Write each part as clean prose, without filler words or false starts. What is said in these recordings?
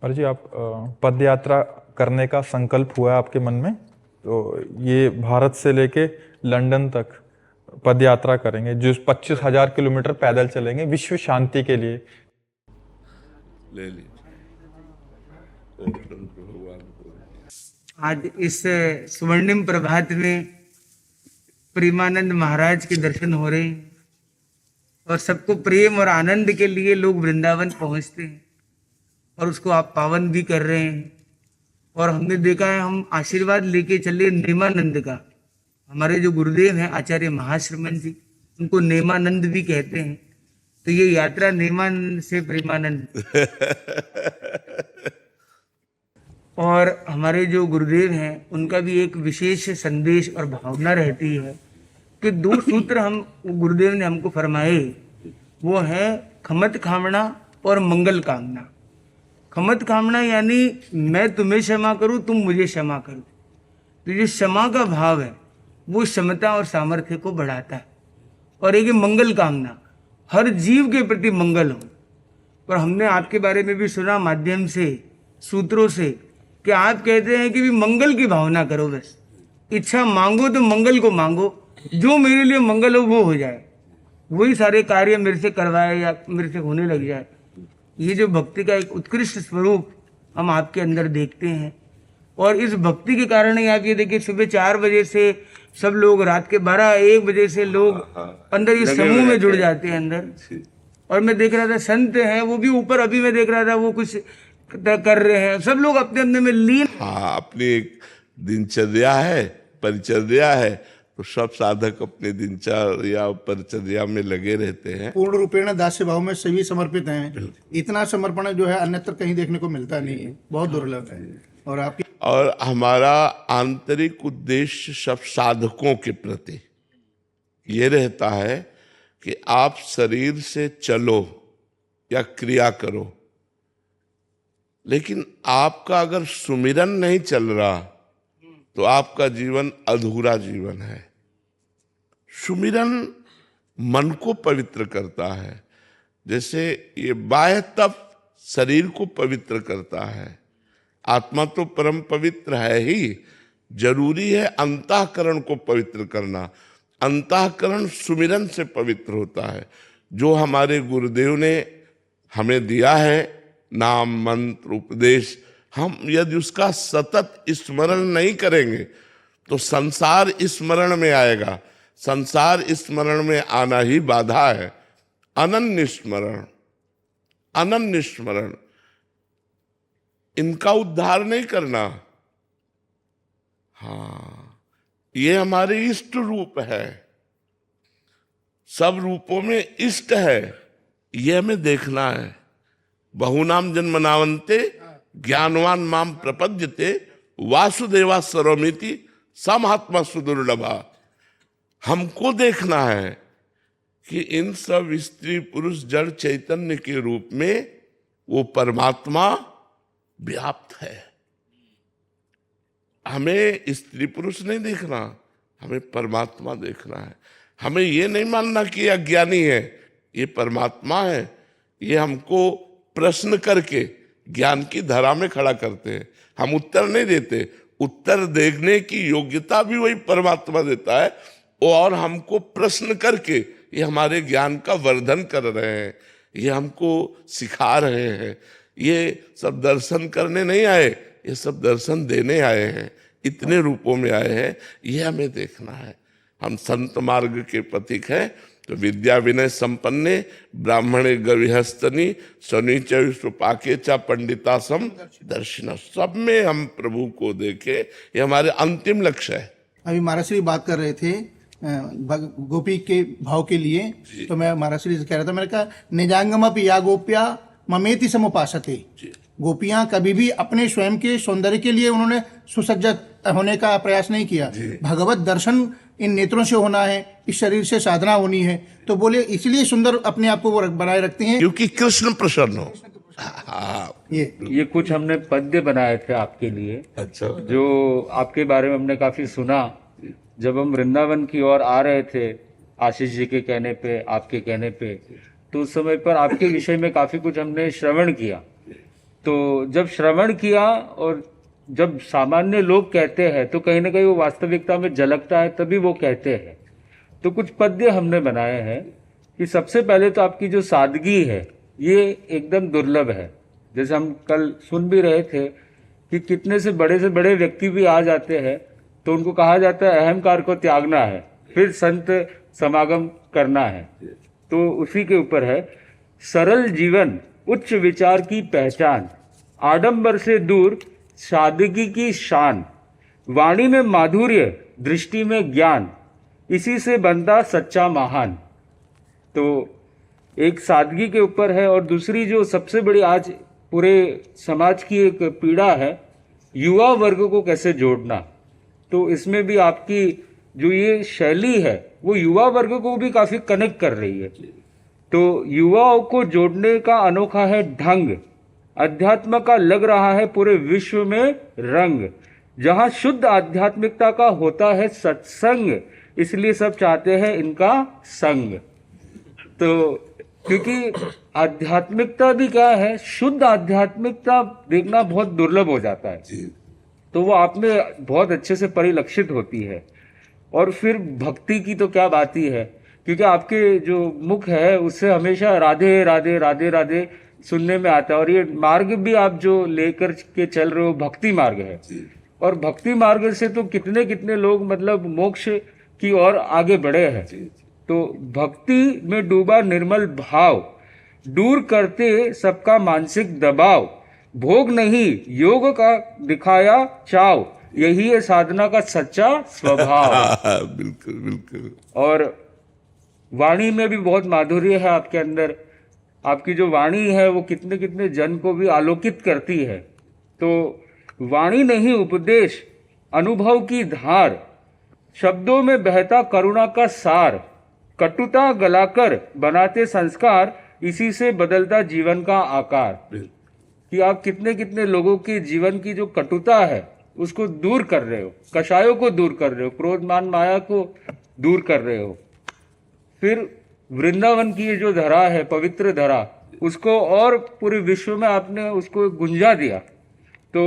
और जी आप पद यात्रा करने का संकल्प हुआ है आपके मन में, तो ये भारत से लेके लंदन तक पद यात्रा करेंगे, जो 25,000 किलोमीटर पैदल चलेंगे विश्व शांति के लिए। ले लीजिए। ओम शंकर भगवान को। आज इस स्वर्णिम प्रभात में प्रेमानंद महाराज के दर्शन हो रहे हैं और सबको प्रेम और आनंद के लिए लोग वृंदावन पहुंचते हैं और उसको आप पावन भी कर रहे हैं। और हमने देखा है, हम आशीर्वाद लेके चले नेमानंद का। हमारे जो गुरुदेव हैं आचार्य महाश्रमण जी, उनको नेमानंद भी कहते हैं। तो ये यात्रा नेमानंद से प्रेमानंद। और हमारे जो गुरुदेव हैं उनका भी एक विशेष संदेश और भावना रहती है कि 2 सूत्र हम गुरुदेव ने हमको फरमाए, वो है खमत खामना और मंगल कामना। खमत कामना यानी मैं तुम्हें क्षमा करूं, तुम मुझे क्षमा करो। तो ये क्षमा का भाव है, वो क्षमता और सामर्थ्य को बढ़ाता है। और एक मंगल कामना, हर जीव के प्रति मंगल हो। और हमने आपके बारे में भी सुना माध्यम से, सूत्रों से, कि आप कहते हैं कि भी मंगल की भावना करो, बस इच्छा मांगो तो मंगल को मांगो, जो मेरे लिए मंगल हो वो हो जाए, वही सारे कार्य मेरे से करवाए या मेरे से होने लग जाए। ये जो भक्ति का एक उत्कृष्ट स्वरूप हम आपके अंदर देखते हैं। और इस भक्ति के कारण ही आप ये देखिए, सुबह 4 बजे से सब लोग, रात के 12-1 बजे से लोग अंदर इस समूह में जुड़ जाते हैं अंदर। और मैं देख रहा था संत हैं वो भी ऊपर, अभी मैं देख रहा था वो कुछ कर रहे हैं, सब लोग अपने अपने में लीन। हाँ, अपनी एक दिनचर्या है, परिचर्या है, तो सब साधक अपने दिनचर्या परिचर्या में लगे रहते हैं। पूर्ण रूपेण दास्य भाव में सभी समर्पित हैं। इतना समर्पण जो है अन्यत्र कहीं देखने को मिलता नहीं है, बहुत दुर्लभ है। और आपकी और हमारा आंतरिक उद्देश्य सब साधकों के प्रति ये रहता है कि आप शरीर से चलो या क्रिया करो, लेकिन आपका अगर सुमिरन नहीं चल रहा तो आपका जीवन अधूरा जीवन है। सुमिरन मन को पवित्र करता है, जैसे ये बाह्य तप शरीर को पवित्र करता है। आत्मा तो परम पवित्र है ही, जरूरी है अंतःकरण को पवित्र करना। अंतःकरण सुमिरन से पवित्र होता है। जो हमारे गुरुदेव ने हमें दिया है, नाम मंत्र उपदेश, हम यदि उसका सतत स्मरण नहीं करेंगे तो संसार स्मरण में आएगा। संसार स्मरण में आना ही बाधा है। अनन्य स्मरण, अनन्य स्मरण, इनका उद्धार नहीं करना। हाँ, ये हमारे इष्ट रूप है। सब रूपों में इष्ट है, ये हमें देखना है। बहुनाम जन्मनावन्ते ज्ञानवान माम प्रपद्यते वासुदेवा सर्वमिति समहात्मा सुदुर्लभा। हमको देखना है कि इन सब स्त्री पुरुष जड़ चैतन्य के रूप में वो परमात्मा व्याप्त है। हमें स्त्री पुरुष नहीं देखना, हमें परमात्मा देखना है। हमें ये नहीं मानना कि ये अज्ञानी है, ये परमात्मा है। ये हमको प्रश्न करके ज्ञान की धारा में खड़ा करते हैं। हम उत्तर नहीं देते, उत्तर देखने की योग्यता भी वही परमात्मा देता है। और हमको प्रश्न करके ये हमारे ज्ञान का वर्धन कर रहे हैं, ये हमको सिखा रहे हैं। ये सब दर्शन करने नहीं आए, ये सब दर्शन देने आए हैं। इतने रूपों में आए हैं, ये हमें देखना है। हम संत मार्ग के प्रतीक हैं। तो विद्या विनय संपन्ने ब्राह्मणे गविहस्तनी शनिच विश्वपाके चा पंडिता सम दर्शन। सब में हम प्रभु को देखे, ये हमारे अंतिम लक्ष्य है। अभी महाराज श्री बात कर रहे थे गोपी के भाव के लिए, तो मैं महाराज श्री से कह रहा था, मैंने कहा निजांगमपि या गोप्या ममेति समुपासते। गोपियां कभी भी अपने स्वयं के सौंदर्य के लिए उन्होंने सुसज्जित होने का प्रयास नहीं किया। भगवत दर्शन इन नेत्रों से होना है, इस शरीर से साधना होनी है। तो बोले इसलिए सुंदर अपने आप को वो बनाए रखते हैं क्योंकि कृष्ण प्रसन्न हो। हाँ, ये कुछ हमने पद्य बनाए थे आपके लिए। अच्छा, जो आपके बारे में हमने काफी सुना। जब हम वृंदावन की ओर आ रहे थे आशीष जी के कहने पे, आपके कहने पे, तो उस समय पर आपके विषय में काफी कुछ हमने श्रवण किया। तो जब श्रवण किया और जब सामान्य लोग कहते हैं तो कहीं ना कहीं वो वास्तविकता में झलकता है, तभी वो कहते हैं। तो कुछ पद्य हमने बनाए हैं कि सबसे पहले तो आपकी जो सादगी है ये एकदम दुर्लभ है। जैसे हम कल सुन भी रहे थे कि कितने से बड़े व्यक्ति भी आ जाते हैं तो उनको कहा जाता है अहंकार को त्यागना है, फिर संत समागम करना है। तो उसी के ऊपर है, सरल जीवन उच्च विचार की पहचान, आडंबर से दूर सादगी की शान, वाणी में माधुर्य दृष्टि में ज्ञान, इसी से बनता सच्चा महान। तो एक सादगी के ऊपर है। और दूसरी जो सबसे बड़ी आज पूरे समाज की एक पीड़ा है, युवा वर्ग को कैसे जोड़ना। तो इसमें भी आपकी जो ये शैली है वो युवा वर्ग को भी काफी कनेक्ट कर रही है। तो युवाओं को जोड़ने का अनोखा है ढंग, अध्यात्म का लग रहा है पूरे विश्व में रंग, जहां शुद्ध आध्यात्मिकता का होता है सत्संग, इसलिए सब चाहते हैं इनका संग। तो क्योंकि आध्यात्मिकता भी क्या है, शुद्ध आध्यात्मिकता देखना बहुत दुर्लभ हो जाता है, तो वो आप में बहुत अच्छे से परिलक्षित होती है। और फिर भक्ति की तो क्या बात ही है, क्योंकि आपके जो मुख है उससे हमेशा राधे राधे राधे राधे सुनने में आता है। और ये मार्ग भी आप जो लेकर के चल रहे हो भक्ति मार्ग है, और भक्ति मार्ग से तो कितने कितने लोग मतलब मोक्ष की ओर आगे बढ़े हैं। तो भक्ति में डूबा निर्मल भाव, दूर करते सबका मानसिक दबाव, भोग नहीं योग का दिखाया चाव, यही है साधना का सच्चा स्वभाव। बिल्कुल बिल्कुल। और वाणी में भी बहुत माधुर्य है आपके अंदर। आपकी जो वाणी है वो कितने कितने जन को भी आलोकित करती है। तो वाणी नहीं उपदेश, अनुभव की धार, शब्दों में बहता करुणा का सार, कटुता गलाकर बनाते संस्कार, इसी से बदलता जीवन का आकार। कि आप कितने कितने लोगों के जीवन की जो कटुता है उसको दूर कर रहे हो, कषायों को दूर कर रहे हो, क्रोध मान माया को दूर कर रहे हो। फिर वृंदावन की ये जो धरा है, पवित्र धरा, उसको और पूरे विश्व में आपने उसको गुंजा दिया। तो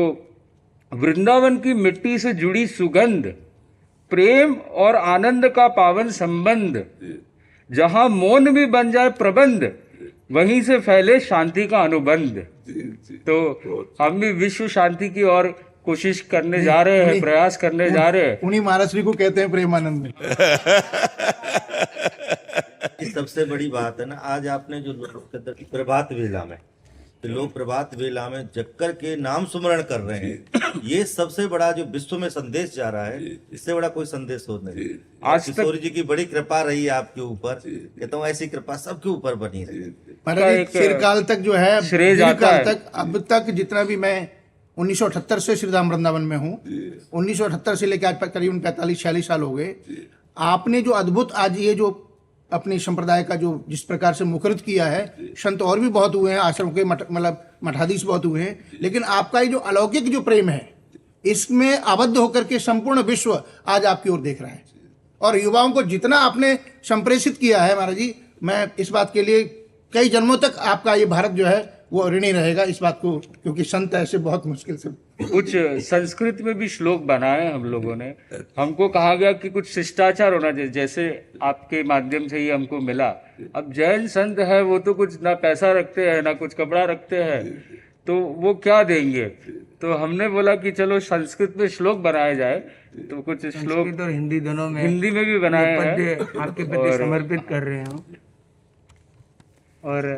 वृंदावन की मिट्टी से जुड़ी सुगंध, प्रेम और आनंद का पावन संबंध, जहां मौन भी बन जाए प्रबंध, वहीं से फैले शांति का अनुबंध। तो हम भी विश्व शांति की ओर कोशिश करने जा रहे हैं, प्रयास करने जा रहे हैं। उन्हीं महाराज को कहते हैं प्रेमानंद। सबसे बड़ी बात है ना, आज आपने जो लोग प्रभात वेला में, तो लोग प्रभात वेला में जक्कर के नाम सुमरण कर रहे हैं, ये सबसे बड़ा जो विश्व में संदेश जा रहा है, इससे बड़ा कोई संदेश हो नहीं। आज किशोर जी की बड़ी कृपा रही है आपके ऊपर, कहता हूँ ऐसी कृपा सबके ऊपर बनी रही। महाराज चिरकाल तक जो है, श्रेय जाता है। तक अब तक जितना भी मैं 1978 से श्रीधाम वृंदावन में हूँ, 1978 से लेकर आज करीबन 45-46 साल हो गए। आपने जो अद्भुत आज ये जो अपने संप्रदाय का जो जिस प्रकार से मुखरित किया है, संत और भी बहुत हुए हैं, आश्रम के मतलब मठाधीश बहुत हुए हैं, लेकिन आपका ये जो अलौकिक जो प्रेम है, इसमें आबद्ध होकर के संपूर्ण विश्व आज आपकी ओर देख रहा है। और युवाओं को जितना आपने संप्रेषित किया है महाराज जी, मैं इस बात के लिए कई जन्मों तक आपका ये भारत जो है वो ऋणी रहेगा इस बात को, क्योंकि संत ऐसे बहुत मुश्किल से। कुछ संस्कृत में भी श्लोक बनाए हम लोगों ने। हमको कहा गया कि कुछ शिष्टाचार होना चाहिए, जैसे आपके माध्यम से ही हमको मिला। अब जैन संत है वो तो कुछ ना पैसा रखते हैं ना कुछ कपड़ा रखते हैं, तो वो क्या देंगे। तो हमने बोला कि चलो संस्कृत में श्लोक बनाया जाए, तो कुछ श्लोक और हिंदी दोनों में, हिंदी में भी बनाए पद्य हैं, आपके प्रति समर्पित कर रहे हैं। और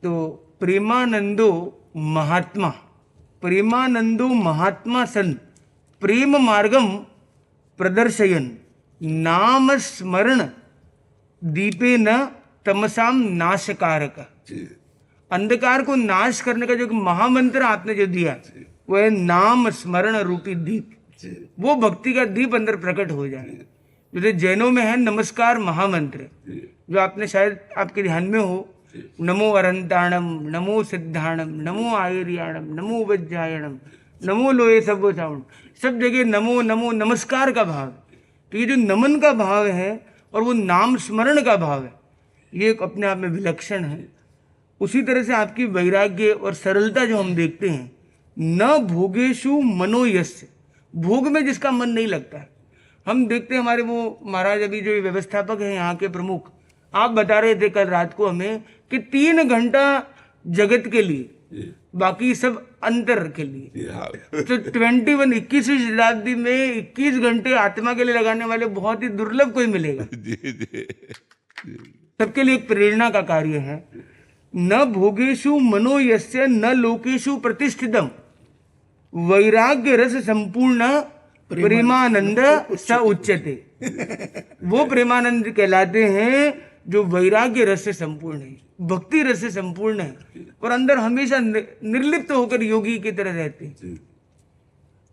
तो प्रेमानंदो महात्मा, प्रेमानंदो महात्मा सन प्रेम मार्गम प्रदर्शयन, नाम स्मरण दीपे न तमसाम नाशकारक। अंधकार को नाश करने का जो महामंत्र आपने जो दिया वो है नाम स्मरण रूपी दीप। वो भक्ति का दीप अंदर प्रकट हो जाए। जैसे जैनों में है नमस्कार महामंत्र, जो आपने शायद आपके ध्यान में हो, नमो अरंताणम, नमो सिद्धाणम, नमो आयर्याणम, नमो वज्रायणम, नमो लोये सबो सावण, सब जगह नमो नमो नमस्कार का भाव। तो ये जो नमन का भाव है और वो नाम स्मरण का भाव है, ये अपने आप में विलक्षण है। उसी तरह से आपकी वैराग्य और सरलता जो हम देखते हैं, न भोगेशु मनोयस्य, भोग में जिसका मन नहीं लगता है। हम देखते हैं हमारे वो महाराज अभी जो व्यवस्थापक हैं यहाँ के प्रमुख, आप बता रहे थे कल रात को हमें कि 3 घंटा जगत के लिए, बाकी सब अंतर के लिए। तो 21वीं शताब्दी में 21 घंटे आत्मा के लिए लगाने वाले बहुत ही दुर्लभ कोई मिलेगा। सबके लिए एक प्रेरणा का कार्य है। न भोगेशु मनोयस्य न लोकेशु प्रतिष्ठितम वैराग्य रस संपूर्ण प्रेमानंद स उच्यते। वो प्रेमानंद कहलाते हैं जो वैराग्य रस से संपूर्ण है, भक्ति रस से संपूर्ण है और अंदर हमेशा निर्लिप्त होकर योगी की तरह रहते हैं।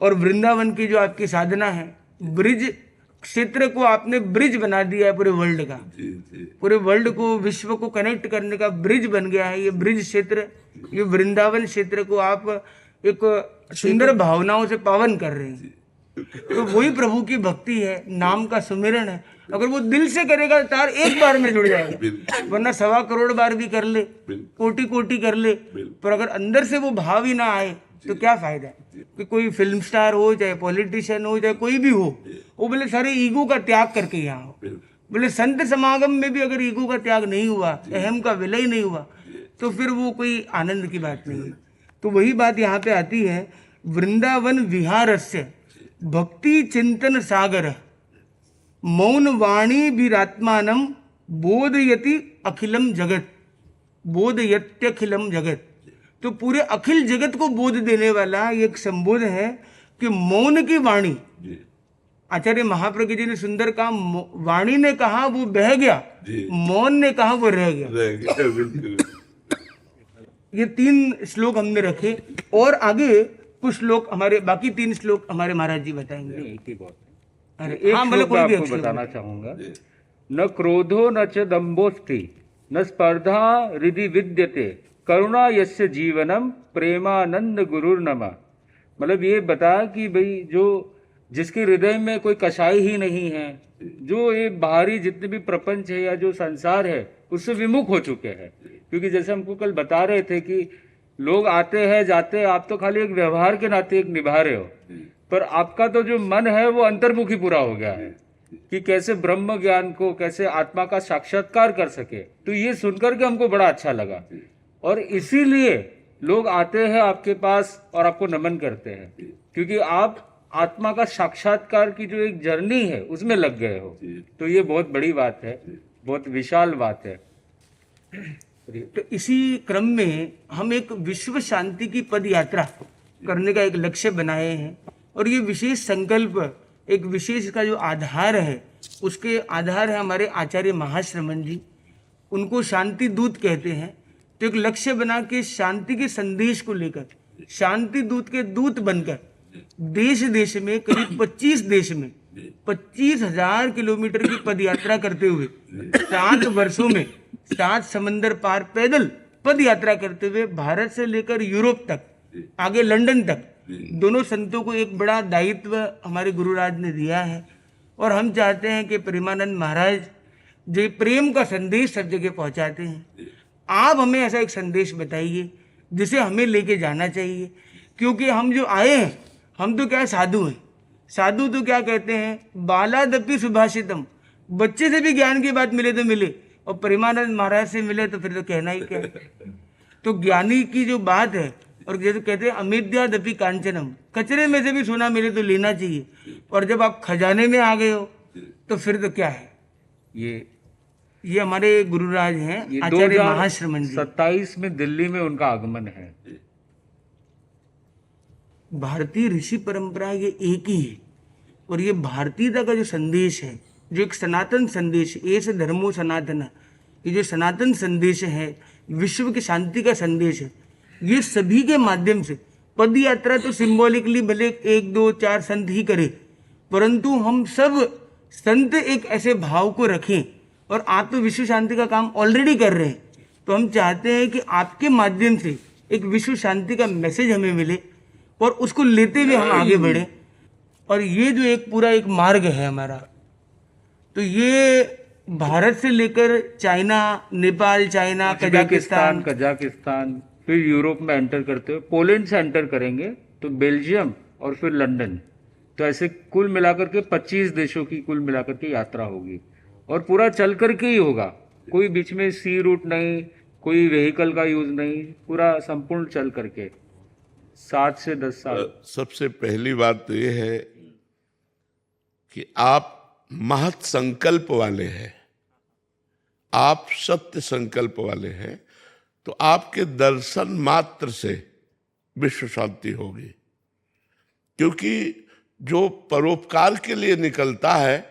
और वृंदावन की जो आपकी साधना है, ब्रिज क्षेत्र को आपने ब्रिज बना दिया है पूरे वर्ल्ड का, पूरे वर्ल्ड को, विश्व को कनेक्ट करने का ब्रिज बन गया है ये ब्रिज क्षेत्र। ये वृंदावन क्षेत्र को आप एक सुंदर भावनाओं से पावन कर रहे हैं। तो वही प्रभु की भक्ति है, नाम का सुमिरन है। अगर वो दिल से करेगा तार एक बार में जुड़ जाएगा, वरना 1.25 करोड़ बार भी कर ले, कोटि कोटि कर ले, पर अगर अंदर से वो भाव ही ना आए तो क्या फायदा है। कि कोई फिल्म स्टार हो, चाहे पॉलिटिशियन हो, चाहे कोई भी हो, वो बोले सारे ईगो का त्याग करके यहाँ हो। बोले संत समागम में भी अगर ईगो का त्याग नहीं हुआ, अहम का विलय नहीं हुआ, तो फिर वो कोई आनंद की बात नहीं है। तो वही बात यहाँ पे आती है, वृंदावन विहारस्य भक्ति चिंतन सागर मौन वाणी विरात्मानम बोधयति अखिलम जगत, बोधयत्यखिलम जगत। तो पूरे अखिल जगत को बोध देने वाला ये एक संबोध है कि मौन की वाणी। आचार्य महाप्रज्ञ जी ने सुंदर कहा, वाणी ने कहा वो बह गया, मौन ने कहा वो रह गया। ये 3 श्लोक हमने रखे और आगे कुछ श्लोक हमारे, बाकी 3 श्लोक हमारे महाराज जी बताएंगे। एक ही बहुत है। अरे एक हाँ, श्लोक कोई मैं भी आपको एक बताना चाहूंगा। न क्रोधो न च दम्भोस्ति न स्पर्धा हृदि विद्यते करुणा यस्य जीवनम प्रेमानंद गुरुर्नमा। मतलब ये बता कि भाई जो जिसके हृदय में कोई कषाय ही नहीं है, जो ये बाहरी जितने भी प्रपंच है या जो संसार है उससे विमुख हो चुके हैं। क्योंकि जैसे हमको कल बता रहे थे कि लोग आते हैं जाते हैं, आप तो खाली एक व्यवहार के नाते एक निभा रहे हो, पर आपका तो जो मन है वो अंतर्मुखी पूरा हो गया है कि कैसे ब्रह्म ज्ञान को, कैसे आत्मा का साक्षात्कार कर सके। तो ये सुनकर के हमको बड़ा अच्छा लगा और इसीलिए लोग आते हैं आपके पास और आपको नमन करते हैं, क्योंकि आप आत्मा का साक्षात्कार की जो एक जर्नी है उसमें लग गए हो। तो ये बहुत बड़ी बात है, बहुत विशाल बात है। तो इसी क्रम में हम एक विश्व शांति की पद यात्रा करने का एक लक्ष्य बनाए हैं और ये विशेष संकल्प, एक विशेष का जो आधार है, उसके आधार है हमारे आचार्य महाश्रमण जी, उनको शांति दूत कहते हैं। तो एक लक्ष्य बना के शांति के संदेश को लेकर, शांति दूत के दूत बनकर देश देश में, करीब 25 देश में 25,000 किलोमीटर की पद यात्रा करते हुए 7 वर्षों में 7 समंदर पार पैदल पद यात्रा करते हुए भारत से लेकर यूरोप तक, आगे लंदन तक, दोनों संतों को एक बड़ा दायित्व हमारे गुरुराज ने दिया है। और हम चाहते हैं कि प्रेमानंद महाराज जो प्रेम का संदेश सब जगह पहुंचाते हैं, आप हमें ऐसा एक संदेश बताइए जिसे हमें लेके जाना चाहिए। क्योंकि हम जो आए हैं, हम तो क्या है, साधु हैं। साधु तो क्या कहते हैं, बालादपि सुभाषितम, बच्चे से भी ज्ञान की बात मिले तो मिले, और प्रेमानंद महाराज से मिले तो फिर तो कहना ही क्या। तो ज्ञानी की जो बात है, और जैसे कहते हैं अमिद्यादपि कांचनम, कचरे में से भी सोना मिले तो लेना चाहिए, और जब आप खजाने में आ गए हो तो फिर तो क्या है। ये हमारे गुरुराज हैं आचार्य महाश्रमण जी। 27 में दिल्ली में उनका आगमन है। भारतीय ऋषि परंपरा ये एक ही है, और ये भारतीयता का जो संदेश है, जो एक सनातन संदेश है, एस धर्मो सनातन, ये जो सनातन संदेश है, विश्व की शांति का संदेश है, ये सभी के माध्यम से। पद यात्रा तो सिंबॉलिकली भले 1, 2, 4 संत ही करे, परंतु हम सब संत एक ऐसे भाव को रखें, और आप तो विश्व शांति का काम ऑलरेडी कर रहे हैं, तो हम चाहते हैं कि आपके माध्यम से एक विश्व शांति का मैसेज हमें मिले और उसको लेते हुए हम आगे बढ़े। और ये जो एक पूरा एक मार्ग है हमारा, तो ये भारत से लेकर China, Nepal, China, Uzbekistan, Kazakhstan, Kazakhstan, फिर यूरोप में एंटर करते हुए पोलैंड से एंटर करेंगे तो बेल्जियम और फिर लंदन। तो ऐसे कुल मिलाकर के 25 देशों की कुल मिलाकर के यात्रा होगी और पूरा चल करके ही होगा। कोई बीच में सी रूट नहीं, कोई व्हीकल का यूज नहीं, पूरा संपूर्ण चल करके 7 से 10 साल। सबसे पहली बात तो ये है कि आप महत् संकल्प वाले हैं, आप सत्य संकल्प वाले हैं, तो आपके दर्शन मात्र से विश्व शांति होगी। क्योंकि जो परोपकार के लिए निकलता है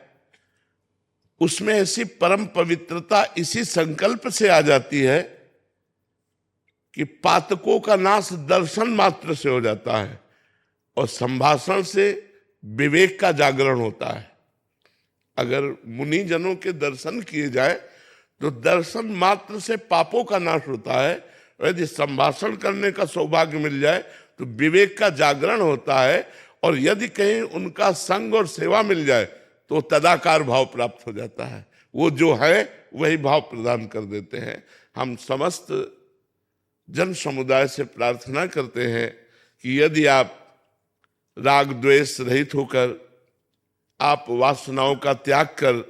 उसमें ऐसी परम पवित्रता इसी संकल्प से आ जाती है कि पातकों का नाश दर्शन मात्र से हो जाता है और संभाषण से विवेक का जागरण होता है। अगर मुनि जनों के दर्शन किए जाए तो दर्शन मात्र से पापों का नाश होता है, यदि संभाषण करने का सौभाग्य मिल जाए तो विवेक का जागरण होता है, और यदि कहीं उनका संग और सेवा मिल जाए तो तदाकार भाव प्राप्त हो जाता है। वो जो है वही भाव प्रदान कर देते हैं। हम समस्त जन समुदाय से प्रार्थना करते हैं कि यदि आप राग द्वेष रहित होकर, आप वासनाओं का त्याग कर,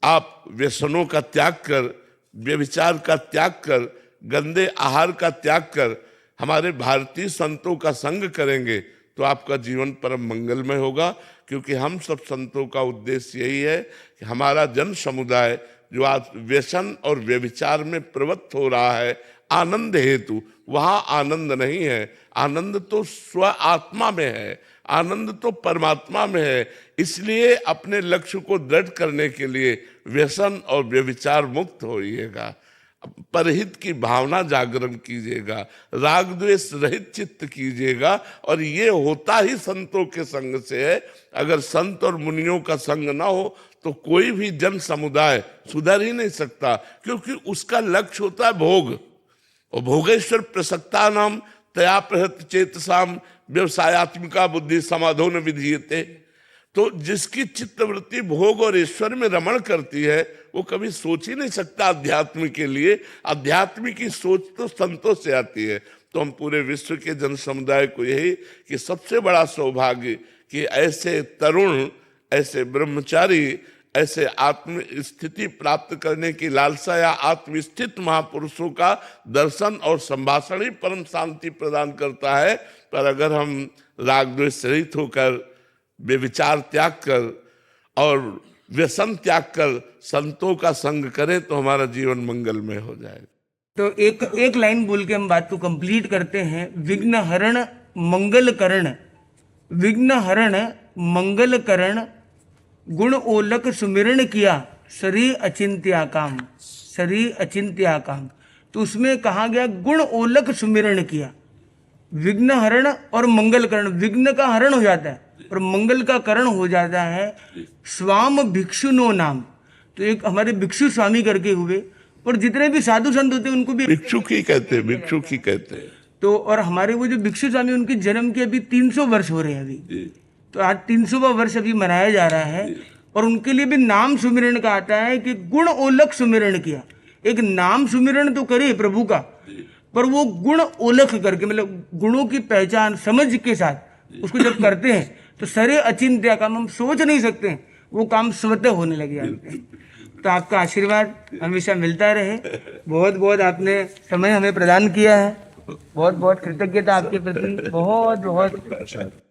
आप व्यसनों का त्याग कर, व्यभिचार का त्याग कर, गंदे आहार का त्याग कर हमारे भारतीय संतों का संग करेंगे तो आपका जीवन परम मंगलमय होगा। क्योंकि हम सब संतों का उद्देश्य यही है कि हमारा जन समुदाय जो आज व्यसन और व्यभिचार में प्रवृत्त हो रहा है आनंद हेतु, वहां आनंद नहीं है। आनंद तो स्व आत्मा में है, आनंद तो परमात्मा में है। इसलिए अपने लक्ष्य को दृढ़ करने के लिए व्यसन और व्यभिचार मुक्त होइएगा, परहित की भावना जागरण कीजिएगा, राग द्वेष रहित चित्त कीजिएगा, और ये होता ही संतों के संग से है। अगर संत और मुनियों का संग ना हो तो कोई भी जन समुदाय सुधर ही नहीं सकता, क्योंकि उसका लक्ष्य होता है भोग। और भोगेश्वर प्रसक्ता नाम तया प्रहत चेतसाम व्यवसायत्मिका बुद्धि समाधो न विधीयते। तो जिसकी चित्तवृत्ति भोग और ईश्वर में रमण करती है वो कभी सोच ही नहीं सकता अध्यात्म के लिए। अध्यात्म की सोच तो संतों से आती है। तो हम पूरे विश्व के जन समुदाय को यही कि सबसे बड़ा सौभाग्य कि ऐसे तरुण, ऐसे ब्रह्मचारी, ऐसे आत्म स्थिति प्राप्त करने की लालसा या आत्मस्थित महापुरुषों का दर्शन और संभाषण ही परम शांति प्रदान करता है। पर अगर हम राग द्वेष रहित होकर, बेविचार त्याग कर और व्यसन त्याग कर संतों का संग करें तो हमारा जीवन मंगलमय हो जाएगा। तो एक लाइन बोल के हम बात को कंप्लीट करते हैं। विघ्न हरण मंगल करण, विघ्न हरण मंगल करण, गुण ओलक सुमिरण किया, सरी अचिंत्या काम, सरी अचिंत्या काम। तो उसमें कहा गया गुण ओलक सुमिरण किया। विघ्न हरण और मंगल करण, विघ्न का हरण हो जाता है और मंगल का करण हो जाता है। स्वाम भिक्षु नो नाम, तो एक हमारे भिक्षु स्वामी करके हुए, और जितने भी साधु संत होते हैं उनको भी भिक्षु की कहते हैं, भिक्षु की कहते हैं। तो और हमारे वो जो भिक्षु स्वामी उनके जन्म के अभी 300 वर्ष हो रहे हैं अभी, तो आज 300वां वर्ष अभी मनाया जा रहा है। और उनके लिए भी नाम सुमिरण का आता है कि गुण ओलख सुमिरण किया। एक नाम सुमिरण तो करे प्रभु का, पर वो गुण ओलख करके, मतलब गुणों की पहचान समझ के साथ उसको जब करते हैं तो सरे अचिंत्य काम, हम सोच नहीं सकते हैं, वो काम स्वतः होने लग जाते हैं। तो आपका आशीर्वाद हमेशा मिलता रहे। बहुत बहुत आपने समय हमें प्रदान किया है, बहुत बहुत कृतज्ञता आपके प्रति, बहुत बहुत।